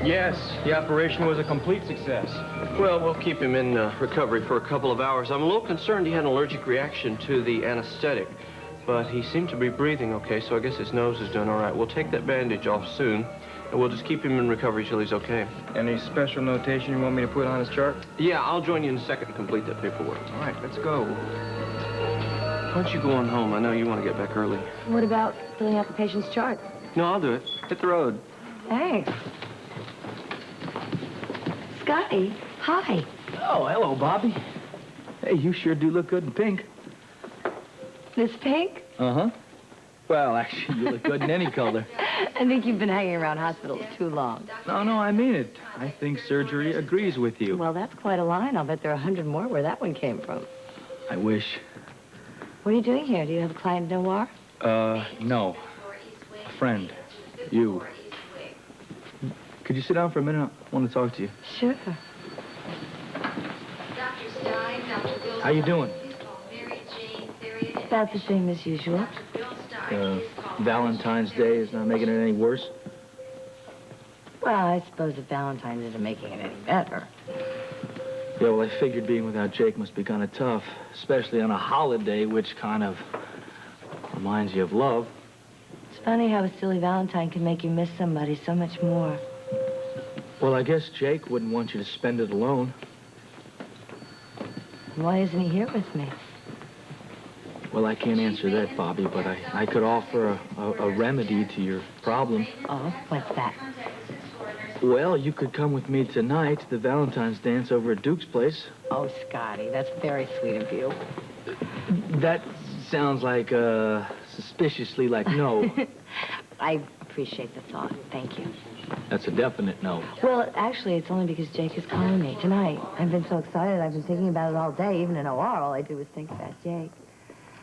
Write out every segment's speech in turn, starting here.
Yes, the operation was a complete success. Well, we'll keep him in recovery for a couple of hours. I'm a little concerned he had an allergic reaction to the anesthetic, but he seemed to be breathing okay, so I guess his nose is doing all right. We'll take that bandage off soon, and we'll just keep him in recovery till he's okay. Any special notation you want me to put on his chart? Yeah, I'll join you in a second to complete that paperwork. All right, let's go. Why don't you go on home? I know you want to get back early. What about filling out the patient's chart? No, I'll do it. Hit the road. Thanks. Scotty, hi. Oh, hello, Bobby. Hey, you sure do look good in pink. This pink? Uh-huh. Well, actually, you look good in any color. I think you've been hanging around hospitals too long. No, I mean it. I think surgery agrees with you. Well, that's quite a line. I'll bet there are 100 more where that one came from. I wish. What are you doing here? Do you have a client noir? No. A friend. You. Could you sit down for a minute? I want to talk to you. Sure. How you doing? About the same as usual. Valentine's Day is not making it any worse? Well, I suppose that Valentine's isn't making it any better. Yeah, well, I figured being without Jake must be kind of tough, especially on a holiday, which kind of reminds you of love. It's funny how a silly Valentine can make you miss somebody so much more. Well, I guess Jake wouldn't want you to spend it alone. Why isn't he here with me? Well, I can't answer that, Bobby, but I could offer a remedy to your problem. Oh, what's that? Well, you could come with me tonight to the Valentine's dance over at Duke's place. Oh, Scotty, that's very sweet of you. That sounds like, suspiciously like no. I appreciate the thought. Thank you. That's a definite no. Well, actually, it's only because Jake is calling me tonight. I've been so excited. I've been thinking about it all day. Even in OR, all I do is think about Jake.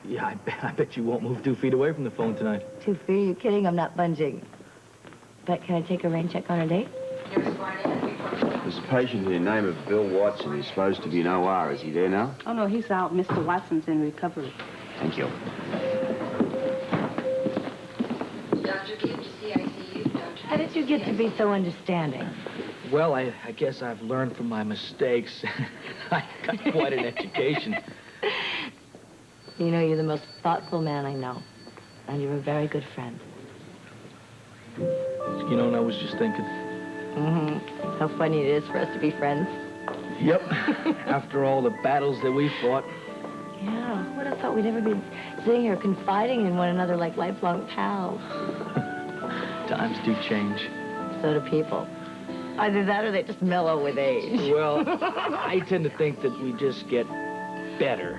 Yeah, I bet you won't move 2 feet away from the phone tonight. 2 feet? Are you kidding? I'm not bunging. But can I take a rain check on a date? There's a patient here, name of Bill Watson. He's supposed to be in OR. Is he there now? Oh, no, he's out. Mr. Watson's in recovery. Thank you. Dr. Gibb to CICU. Dr. How did you get to be so understanding? Well, I guess I've learned from my mistakes. I got quite an education. You know, you're the most thoughtful man I know. And you're a very good friend. You know, and I was just thinking. Mm-hmm. How funny it is for us to be friends. Yep. After all the battles that we fought. Yeah, who would have thought we'd ever be sitting here confiding in one another like lifelong pals? Times do change. So do people. Either that or they just mellow with age. Well, I tend to think that we just get better.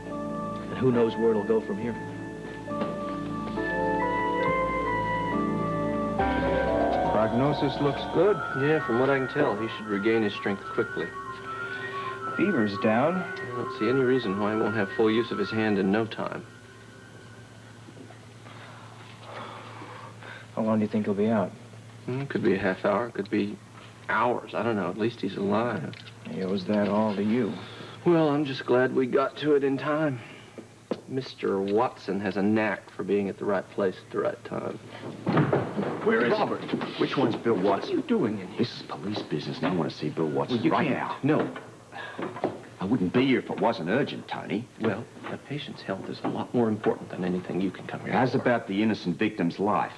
And who knows where it'll go from here. Prognosis looks good. Yeah, from what I can tell, he should regain his strength quickly. Fever's down. I don't see any reason why he won't have full use of his hand in no time. How long do you think he'll be out? Could be a half hour, could be hours. I don't know. At least he's alive. He owes that all to you. Well, I'm just glad we got to it in time. Mr. Watson has a knack for being at the right place at the right time. Where is Robert? Which one's Bill Watson? What are you doing in here? This is police business, and I want to see Bill Watson Well, you right can't. now. No. I wouldn't be here if it wasn't urgent, Tony. Well, a patient's health is a lot more important than anything you can come here How's for. about the innocent victim's life?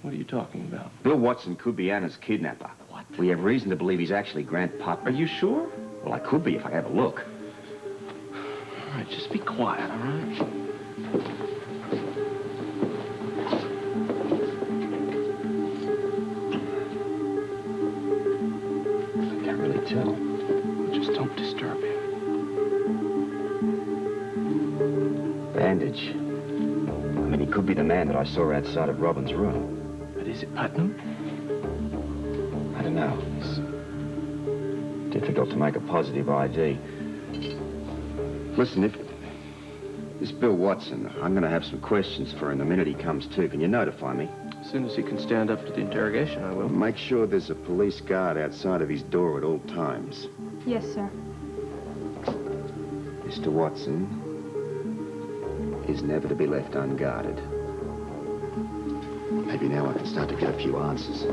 What are you talking about? Bill Watson could be Anna's kidnapper. What? We have reason to believe he's actually Grant Putnam. Are you sure? Well, I could be if I have a look. All right, just be quiet, all right? I can't really tell. Just don't disturb him. Bandage. I mean, he could be the man that I saw outside of Robin's room. But is it Putnam? I don't know. It's difficult to make a positive ID. Listen, if this Bill Watson, I'm going to have some questions for him the minute he comes to. Can you notify me? As soon as he can stand up to the interrogation, I will. Make sure there's a police guard outside of his door at all times. Yes, sir. Mr. Watson is never to be left unguarded. Maybe now I can start to get a few answers.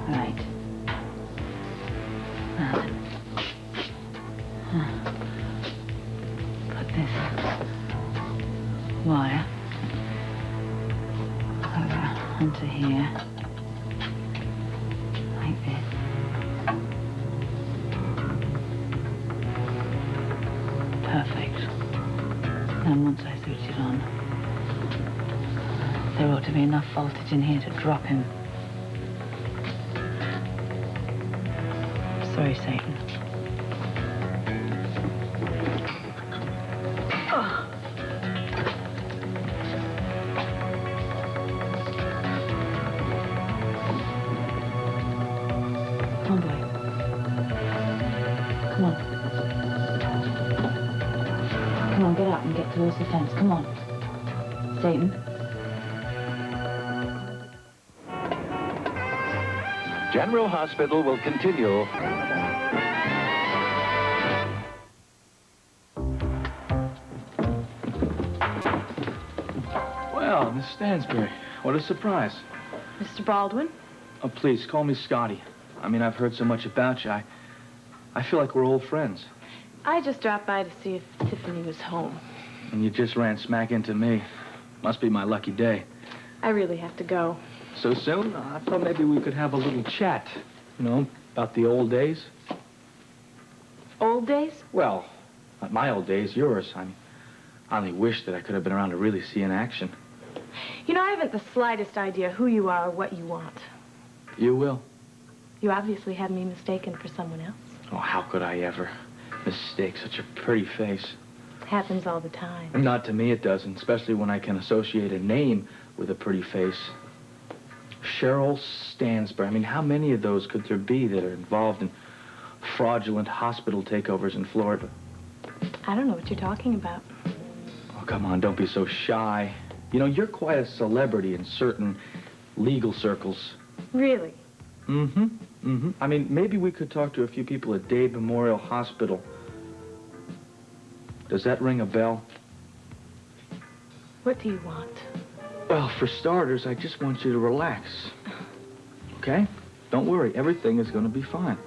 Right. Put this wire over onto here. Like this. Perfect. Then once I switch it on, there ought to be enough voltage in here to drop him. Sorry, Satan. Come on, boy. Come on. Come on, get up and get towards the fence. Come on. Satan. General Hospital will continue. Well, Miss Stansbury, what a surprise. Mr. Baldwin? Oh, please, call me Scotty. I mean, I've heard so much about you. I feel like we're old friends. I just dropped by to see if Tiffany was home. And you just ran smack into me. Must be my lucky day. I really have to go. So soon? I thought maybe we could have a little chat. You know, about the old days. Old days? Well, not my old days, yours. I only wish that I could have been around to really see in action. You know, I haven't the slightest idea who you are or what you want. You will. You obviously have me mistaken for someone else. Oh, how could I ever mistake such a pretty face? Happens all the time. Not to me it doesn't, especially when I can associate a name with a pretty face. Cheryl Stansbury. I mean, how many of those could there be that are involved in fraudulent hospital takeovers in Florida? I don't know what you're talking about. Oh, come on, don't be so shy. You know, you're quite a celebrity in certain legal circles. Really? I mean, maybe we could talk to a few people at Dade Memorial Hospital. Does that ring a bell? What do you want? Well, for starters, I just want you to relax. Okay? Don't worry. Everything is going to be fine.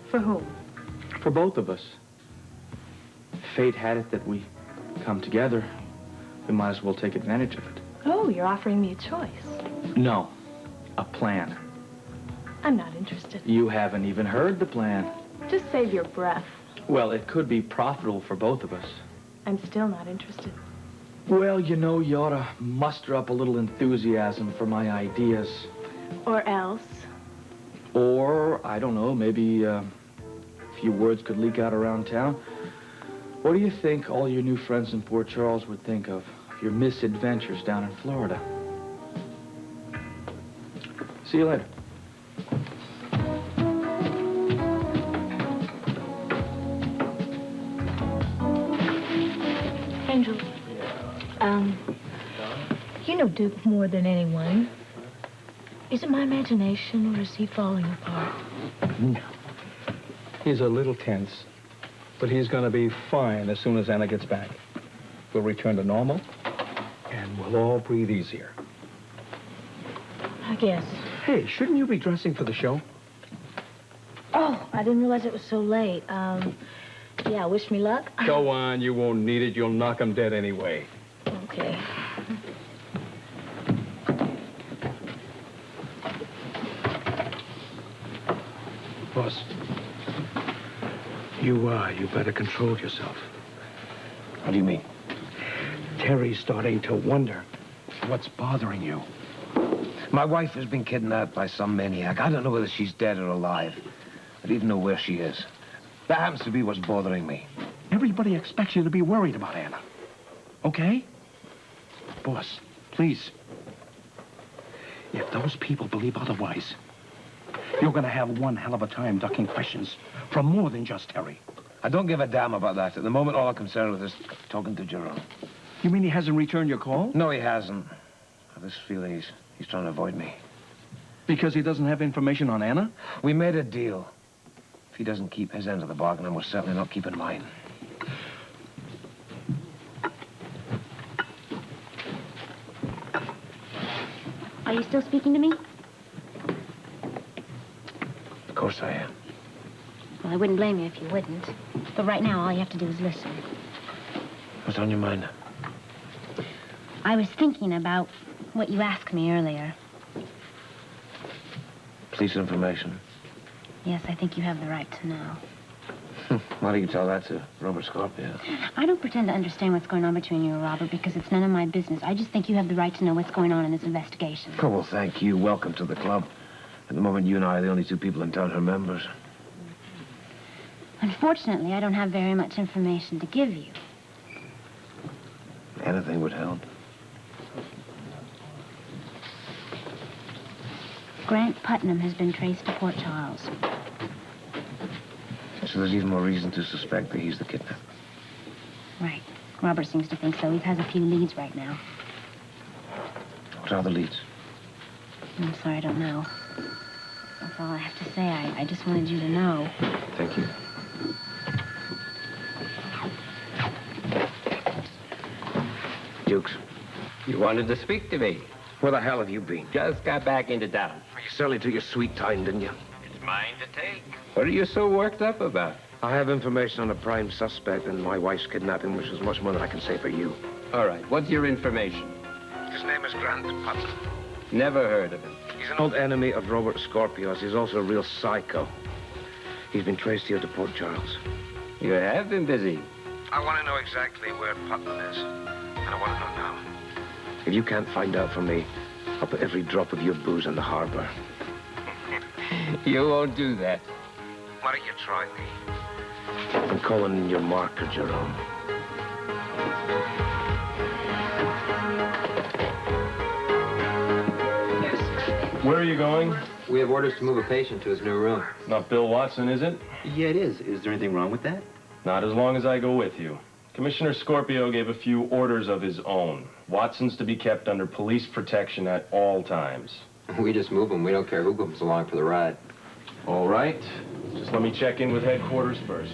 For whom? For both of us. Fate had it that we come together. We might as well take advantage of it. Oh, you're offering me a choice. No. A plan. I'm not interested. You haven't even heard the plan. Just save your breath. Well, it could be profitable for both of us. I'm still not interested. Well, you know, you ought to muster up a little enthusiasm for my ideas. Or else? Or, I don't know, maybe a few words could leak out around town. What do you think all your new friends in Port Charles would think of your misadventures down in Florida? See you later. Angel. You know Duke more than anyone. Is it my imagination, or is he falling apart? No. He's a little tense, but he's going to be fine as soon as Anna gets back. We'll return to normal, and we'll all breathe easier. I guess. Hey, shouldn't you be dressing for the show? Oh, I didn't realize it was so late. Yeah, wish me luck. Go on, you won't need it. You'll knock him dead anyway. Okay. Boss, you better control yourself. What do you mean? Terry's starting to wonder what's bothering you. My wife has been kidnapped by some maniac. I don't know whether she's dead or alive. I don't even know where she is. That happens to be what's bothering me. Everybody expects you to be worried about Anna. Okay? Boss, please. If those people believe otherwise, you're going to have one hell of a time ducking questions from more than just Terry. I don't give a damn about that. At the moment, all I'm concerned with is talking to Jerome. You mean he hasn't returned your call? No, he hasn't. have this feeling he's trying to avoid me. Because he doesn't have information on Anna? We made a deal. If he doesn't keep his end of the bargain, then we're certainly not keeping mine. Are you still speaking to me? Of course I am. Well, I wouldn't blame you if you wouldn't. But right now, all you have to do is listen. What's on your mind? I was thinking about what you asked me earlier. Police information. Yes, I think you have the right to know. Why do you tell that to Robert Scorpio? I don't pretend to understand what's going on between you and Robert because it's none of my business. I just think you have the right to know what's going on in this investigation. Oh, well, thank you. Welcome to the club. At the moment, you and I are the only two people in town who are members. Unfortunately, I don't have very much information to give you. Anything would help. Grant Putnam has been traced to Port Charles. So there's even more reason to suspect that he's the kidnapper. Right. Robert seems to think so. He has a few leads right now. What are the leads? I'm sorry, I don't know. That's all I have to say. I just wanted you to know. Thank you. Dukes, You wanted to speak to me. where the hell have you been? Just got back into town. You certainly took your sweet time, didn't you? It's mine to take. What are you so worked up about? I have information on a prime suspect in my wife's kidnapping, which is much more than I can say for you. All right, what's your information? His name is Grant Putnam. Never heard of him. He's an old enemy of Robert Scorpio's. He's also a real psycho. He's been traced here to Port Charles. You have been busy. I want to know exactly where Putnam is. And I want to know now. If you can't find out for me, I'll put every drop of your booze in the harbor. You won't do that. Why don't you try me? I'm calling in your marker, Jerome. Where are you going? We have orders to move a patient to his new room. Not Bill Watson, is it? Yeah, it is. Is there anything wrong with that? Not as long as I go with you. Commissioner Scorpio gave a few orders of his own. Watson's to be kept under police protection at all times. We just move him. We don't care who comes along for the ride. All right. Just let me check in with headquarters first.